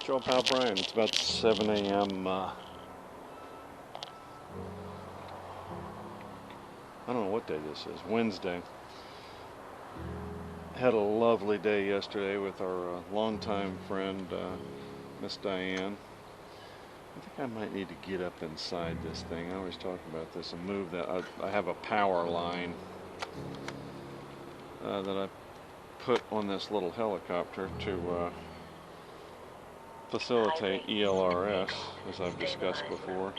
It's your old pal Brian. It's about 7 a.m. I don't know what day this is. Wednesday. Had a lovely day yesterday with our longtime friend, Miss Diane. I think I might need to get up inside this thing. I always talk about this and move that. I have a power line that I put on this little helicopter to facilitate ELRS, as I've discussed before.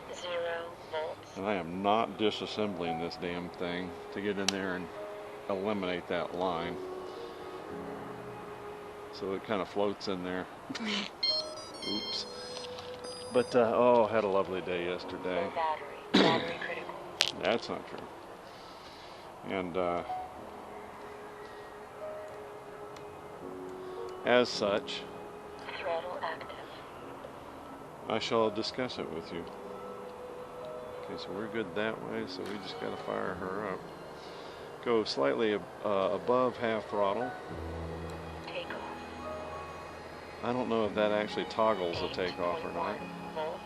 And I am not disassembling this damn thing to get in there and eliminate that line. So it kind of floats in there. Oops. But, oh, had a lovely day yesterday. Battery critical. That's not true. And, as such, Throttle active. I shall discuss it with you. Okay, so we're good that way, so we just got to fire her up. Go slightly above half throttle. Takeoff. I don't know if that actually toggles the takeoff or not. Volts.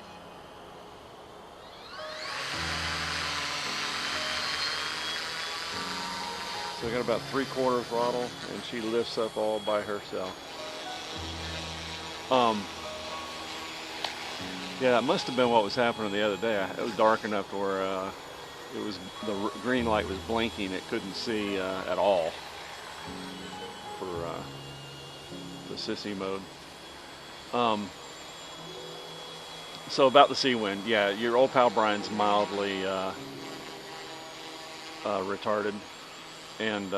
So we got about 3/4 throttle, and she lifts up all by herself. Yeah, that must have been what was happening the other day. It was dark enough to where the green light was blinking. It couldn't see at all for the sissy mode. So about the sea wind, yeah, your old pal Brian's mildly retarded, and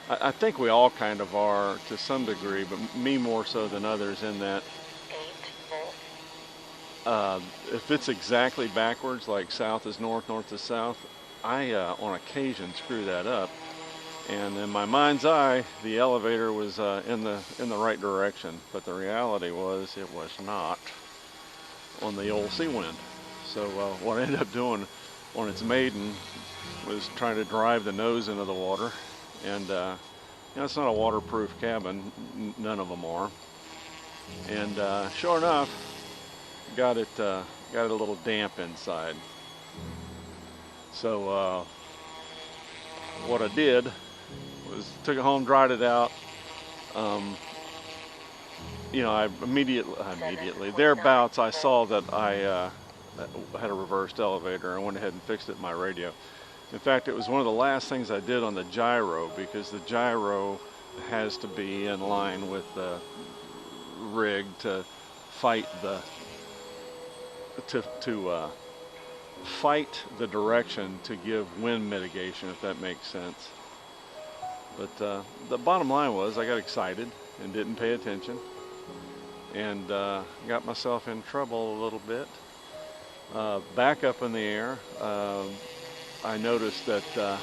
I think we all kind of are to some degree, but me more so than others in that 8 volts. if it's exactly backwards, like south is north, north is south, I on occasion screw that up, and in my mind's eye the elevator was in the right direction, but the reality was it was not on the old sea wind. So what I ended up doing on its maiden was trying to drive the nose into the water, and you know, it's not a waterproof cabin, none of them are, and sure enough, got it a little damp inside. So what I did was took it home, dried it out. You know, I immediately thereabouts I saw that I had a reversed elevator. I went ahead and fixed it in my radio. In fact, it was one of the last things I did on the gyro, because the gyro has to be in line with the rig to fight the fight the direction to give wind mitigation, if that makes sense. But the bottom line was I got excited and didn't pay attention, and got myself in trouble a little bit. Back up in the air, I noticed that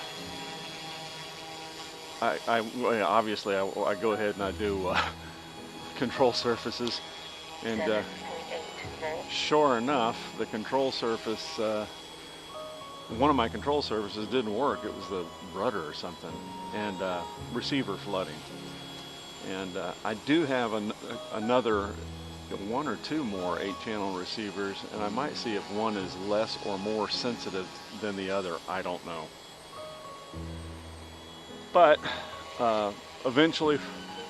obviously I go ahead and I do control surfaces, and 7.8 volts. sure enough, the control surface, one of my control surfaces didn't work. It was the rudder or something, and receiver flooding. And I do have another 1 or 2 more 8-channel receivers, and I might see if one is less or more sensitive than the other. I don't know. But eventually,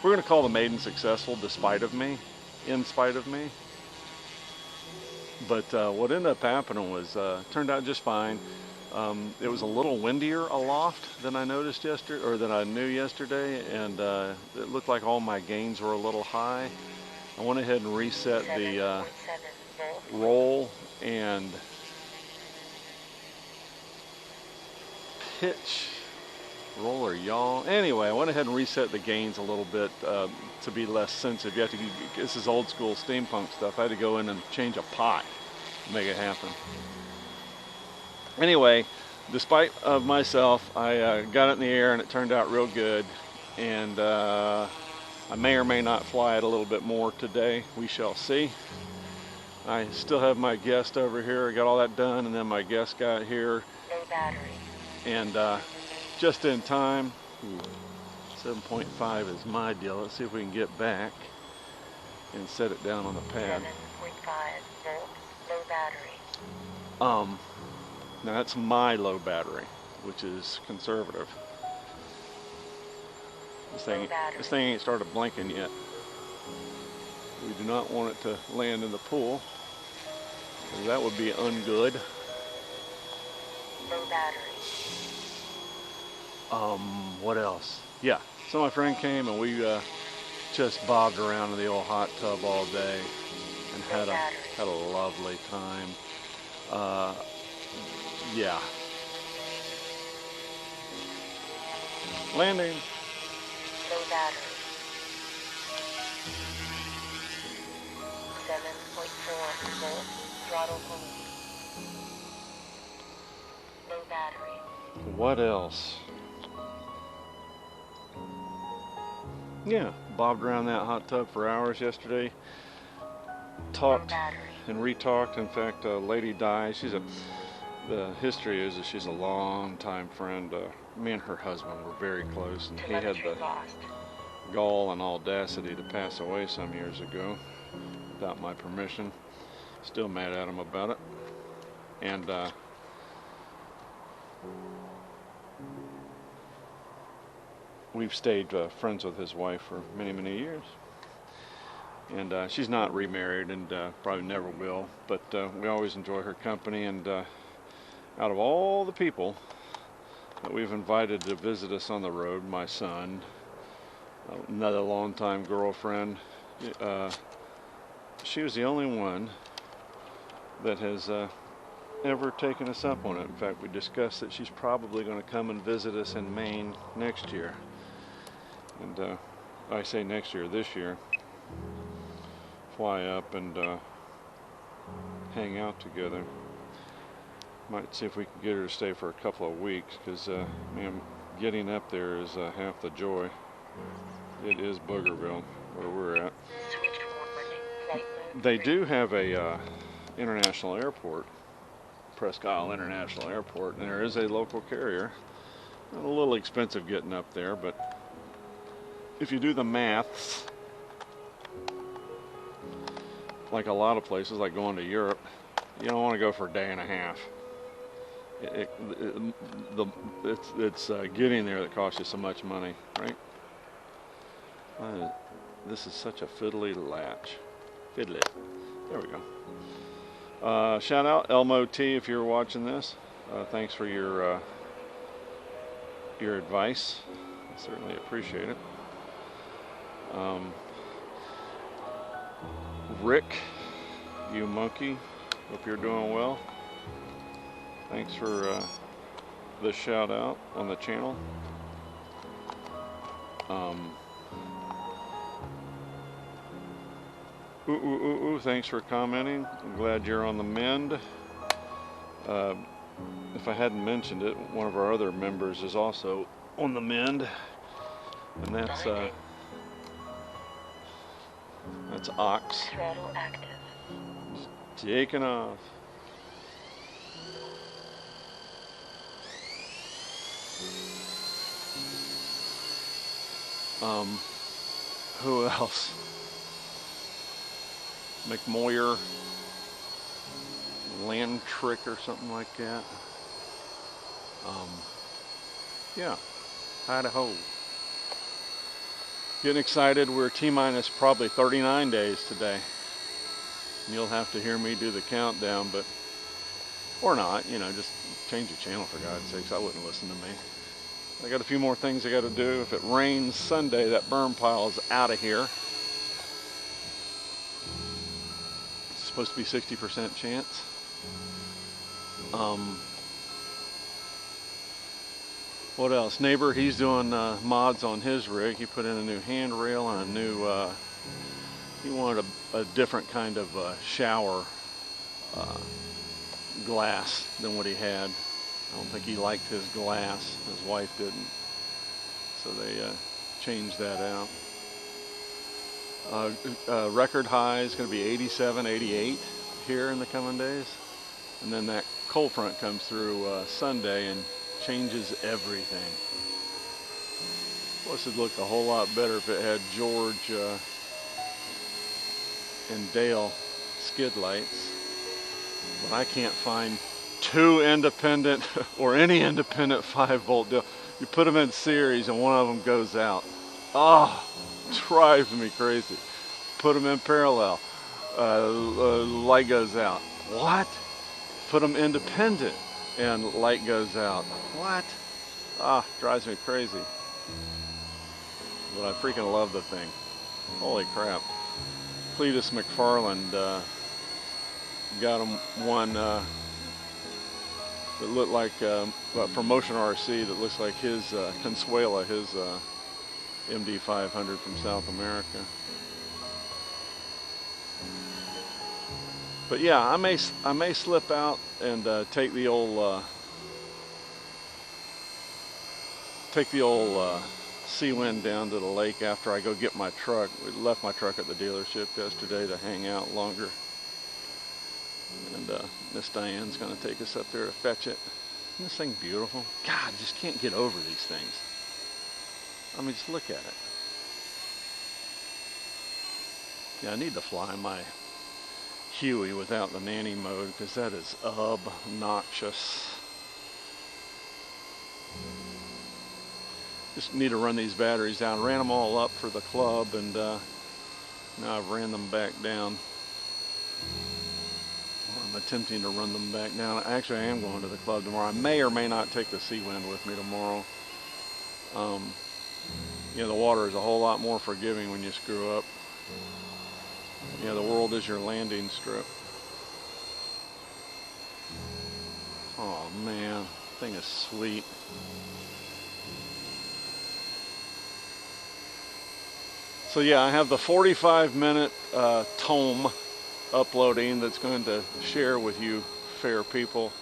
we're going to call the maiden successful despite of me, in spite of me. But what ended up happening was turned out just fine. It was a little windier aloft than I noticed yesterday, or than I knew yesterday, and it looked like all my gains were a little high. I went ahead and reset the roll and pitch, roll or yaw. Anyway, I went ahead and reset the gains a little bit to be less sensitive. You have to, this is old school steampunk stuff. I had to go in and change a pot to make it happen. Anyway, despite of myself, I got it in the air and it turned out real good, and I may or may not fly it a little bit more today. We shall see. I still have my guest over here. I got all that done, and then my guest got here. No battery. And just in time. 7.5 is my deal. Let's see if we can get back. and set it down on the pad. 7.5 volts, low battery. Now that's my low battery, which is conservative. This thing ain't started blinking yet. We do not want it to land in the pool, because that would be ungood. Low battery. What else? Yeah, so my friend came and we just bobbed around in the old hot tub all day and had a lovely time. Yeah. Landing. Low battery. 7.4 volts, throttle hold. Low battery. What else? Yeah, bobbed around that hot tub for hours yesterday. Talked and re-talked. In fact, a lady died. The history is that she's a long-time friend. Me and her husband were very close, and he had the gall and audacity to pass away some years ago without my permission. Still mad at him about it. And we've stayed friends with his wife for many, many years. And she's not remarried and probably never will, but we always enjoy her company. And out of all the people that we've invited to visit us on the road, my son, another longtime girlfriend, she was the only one that has ever taken us up on it. In fact, we discussed that she's probably going to come and visit us in Maine next year. And I say next year, this year. Fly up and hang out together. Might see if we can get her to stay for a couple of weeks, because man, getting up there is half the joy. It is Boogerville, where we're at. They do have a international airport, Presque Isle International Airport, and there is a local carrier. A little expensive getting up there, but if you do the maths, like a lot of places, like going to Europe, you don't want to go for a day and a half. It's getting there that costs you so much money, right? This is such a fiddly latch. Fiddly. There we go. Shout out Elmo T if you're watching this. Thanks for your advice. I certainly appreciate it. Rick, you monkey, hope you're doing well. Thanks for the shout out on the channel. Thanks for commenting. I'm glad you're on the mend. If I hadn't mentioned it, one of our other members is also on the mend, and that's Ox. Throttle active. Taking off. Who else? McMoyer, Land Trick or something like that. Yeah, Idaho. Getting excited. We're T-minus probably 39 days today. You'll have to hear me do the countdown, but, or not, you know, just change the channel for God's sakes. I wouldn't listen to me. I got a few more things I got to do. If it rains Sunday, that burn pile is out of here. It's supposed to be 60% chance. What else? Neighbor, he's doing mods on his rig. He put in a new handrail and a new, he wanted a different kind of shower glass than what he had. I don't think he liked his glass. His wife didn't. So they changed that out. Record high is going to be 87, 88 here in the coming days. And then that cold front comes through Sunday and changes everything. Well, this would look a whole lot better if it had George and Dale skid lights, but I can't find two independent or any independent 5-volt deal. You put them in series and one of them goes out. Oh, drives me crazy. Put them in parallel, light goes out. What? Put them independent and light goes out. What? Ah, drives me crazy. But I freaking love the thing. Holy crap. Cletus McFarland got him one that looked like from Motion RC, that looks like his Consuela, his MD500 from South America. But yeah, I may slip out and take the old Seawind down to the lake after I go get my truck. We left my truck at the dealership yesterday to hang out longer, and Miss Diane's going to take us up there to fetch it. Isn't this thing beautiful? God, I just can't get over these things. I mean, just look at it. Yeah, I need to fly my Huey without the nanny mode, because that is obnoxious. Just need to run these batteries down. Ran them all up for the club, and now I've ran them back down. Or I'm attempting to run them back down. Actually, I am going to the club tomorrow. I may or may not take the Seawind with me tomorrow. You know, the water is a whole lot more forgiving when you screw up. You know, the world is your landing strip. Oh man, the thing is sweet. So yeah, I have the 45-minute tome uploading that's going to share with you fair people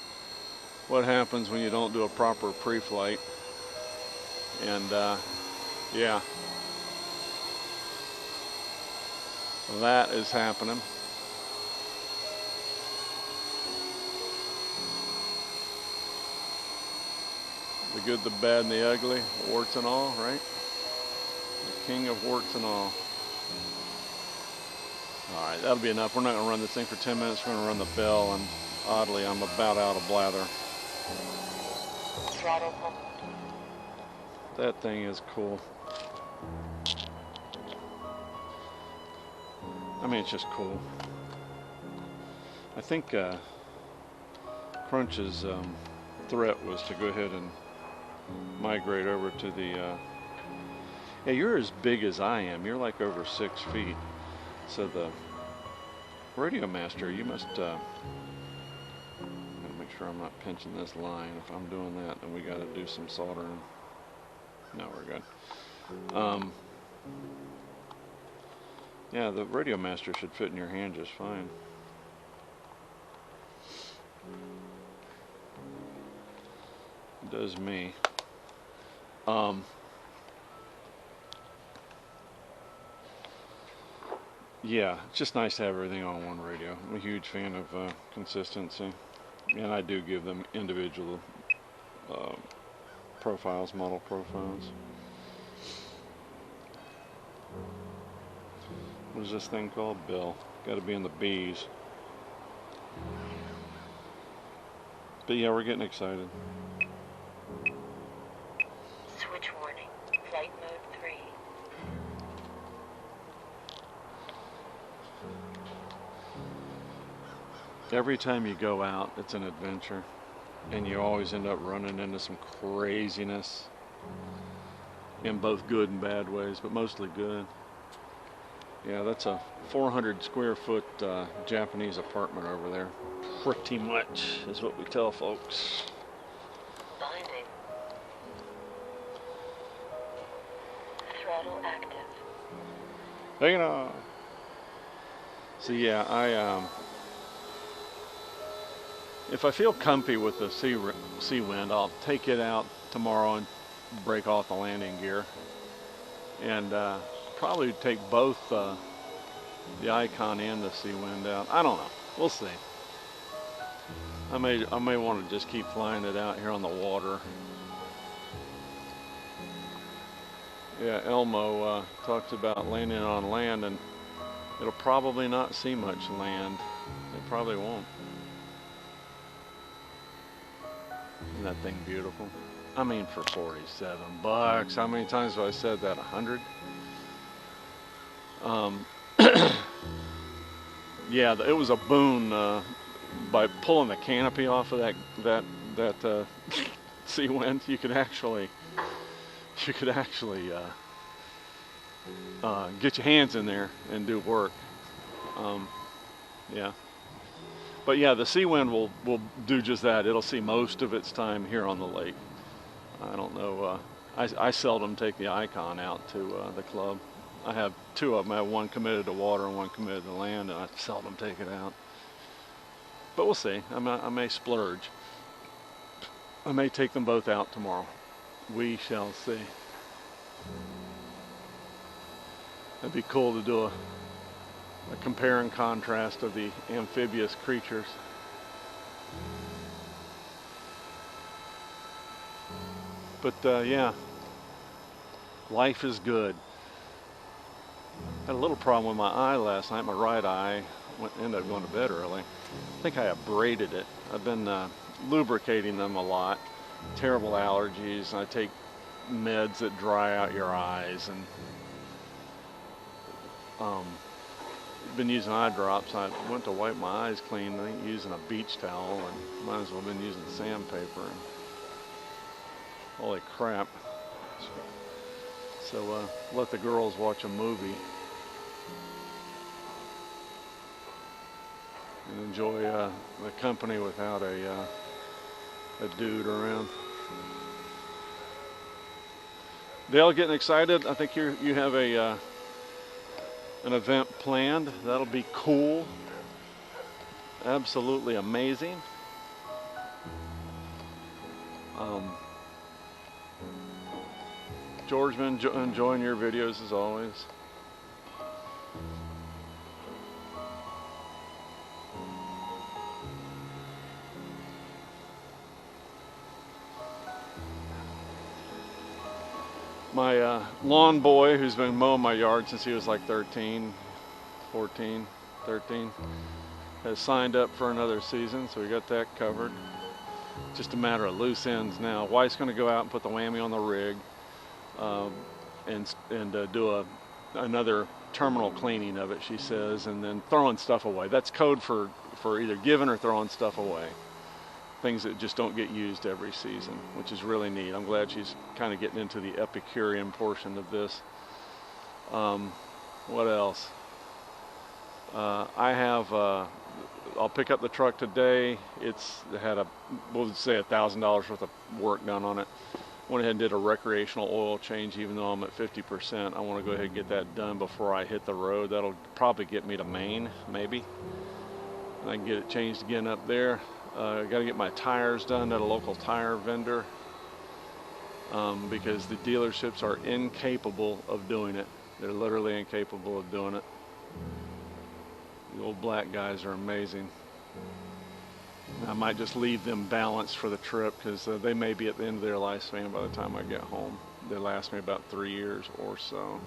what happens when you don't do a proper pre-flight. And yeah, that is happening. The good, the bad, and the ugly, warts and all, right? The king of warts and all. Alright, that'll be enough. We're not going to run this thing for 10 minutes. We're going to run the bell, and oddly, I'm about out of blather. Throttle pump. That thing is cool. I mean, it's just cool. I think Crunch's threat was to go ahead and migrate over to the... Yeah, you're as big as I am. You're like over 6 feet. So the Radio Master, you must... I'm gonna make sure I'm not pinching this line. If I'm doing that, then we got to do some soldering. No, we're good. Yeah, the Radio Master should fit in your hand just fine. It does me. Yeah, it's just nice to have everything on one radio. I'm a huge fan of consistency, and I do give them individual profiles, model profiles. What is this thing called? Bill. Got to be in the B's. But yeah, we're getting excited. Switch warning. Flight mode 3. Every time you go out, it's an adventure, and you always end up running into some craziness in both good and bad ways, but mostly good. Yeah, that's a 400 square foot Japanese apartment over there. Pretty much is what we tell folks. Binding. Throttle active. Hang on. So yeah, if I feel comfy with the Seawind, I'll take it out tomorrow and break off the landing gear, and probably take both the Icon and the Seawind out. I don't know. We'll see. I may want to just keep flying it out here on the water. Yeah, Elmo talks about landing on land, and It'll probably not see much land. It probably won't. Isn't that thing beautiful? I mean, for 47 bucks. How many times have I said that? 100? Yeah, it was a boon by pulling the canopy off of that sea wind. You could actually get your hands in there and do work. Yeah. But yeah, the sea wind will do just that. It'll see most of its time here on the lake. I don't know. I seldom take the Icon out to the club. I have two of them. I have one committed to water and one committed to land, and I seldom take it out. But we'll see. I may splurge. I may take them both out tomorrow. We shall see. It'd be cool to do a compare and contrast of the amphibious creatures. But yeah, life is good. Had a little problem with my eye last night. My right eye ended up going to bed early. I think I abraded it. I've been lubricating them a lot. Terrible allergies. I take meds that dry out your eyes, and been using eye drops. I went to wipe my eyes clean, I think using a beach towel, and might as well have been using sandpaper. And holy crap. So let the girls watch a movie and enjoy the company without a dude around. Dale, getting excited? I think you have an event planned. That'll be cool. Absolutely amazing. George, been enjoying your videos as always. My lawn boy, who's been mowing my yard since he was like 13, 14, 13, has signed up for another season, so we got that covered. Just a matter of loose ends now. Wife's going to go out and put the whammy on the rig, and do another terminal cleaning of it, she says, and then throwing stuff away. That's code for either giving or throwing stuff away. Things that just don't get used every season, which is really neat. I'm glad she's kind of getting into the Epicurean portion of this. What else? I'll pick up the truck today. It had we'll say $1,000 worth of work done on it. Went ahead and did a recreational oil change, even though I'm at 50%. I want to go ahead and get that done before I hit the road. That'll probably get me to Maine, maybe. And I can get it changed again up there. I got to get my tires done at a local tire vendor, because the dealerships are incapable of doing it. They're literally incapable of doing it. The old black guys are amazing. I might just leave them balanced for the trip, because they may be at the end of their lifespan by the time I get home. They last me about 3 years or so.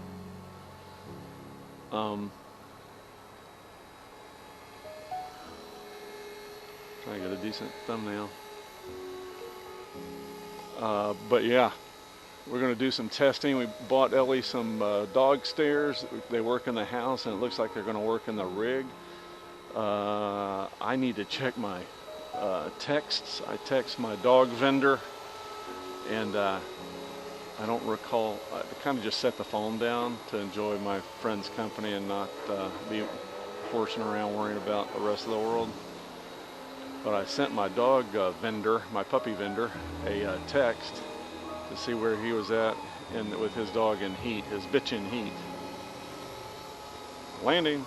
Trying to get a decent thumbnail. But yeah, we're going to do some testing. We bought Ellie some dog stairs. They work in the house, and it looks like they're going to work in the rig. I need to check my texts. I text my dog vendor, and I don't recall. I kind of just set the phone down to enjoy my friend's company and not be horsing around worrying about the rest of the world. But I sent my dog vendor, my puppy vendor, a text to see where he was at with his dog in heat, his bitch in heat. Landing.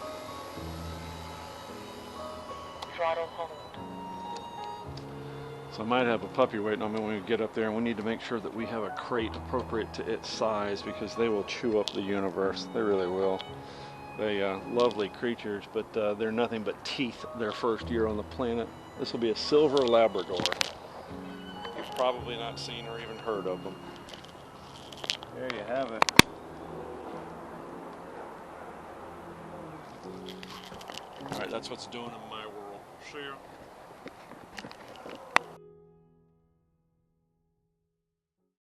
Throttle hold. So I might have a puppy waiting on me when we get up there, and we need to make sure that we have a crate appropriate to its size, because they will chew up the universe. They really will. They lovely creatures, but they're nothing but teeth their first year on the planet. This will be a silver Labrador. You've probably not seen or even heard of them. There you have it. All right, that's what's doing in my world. See ya.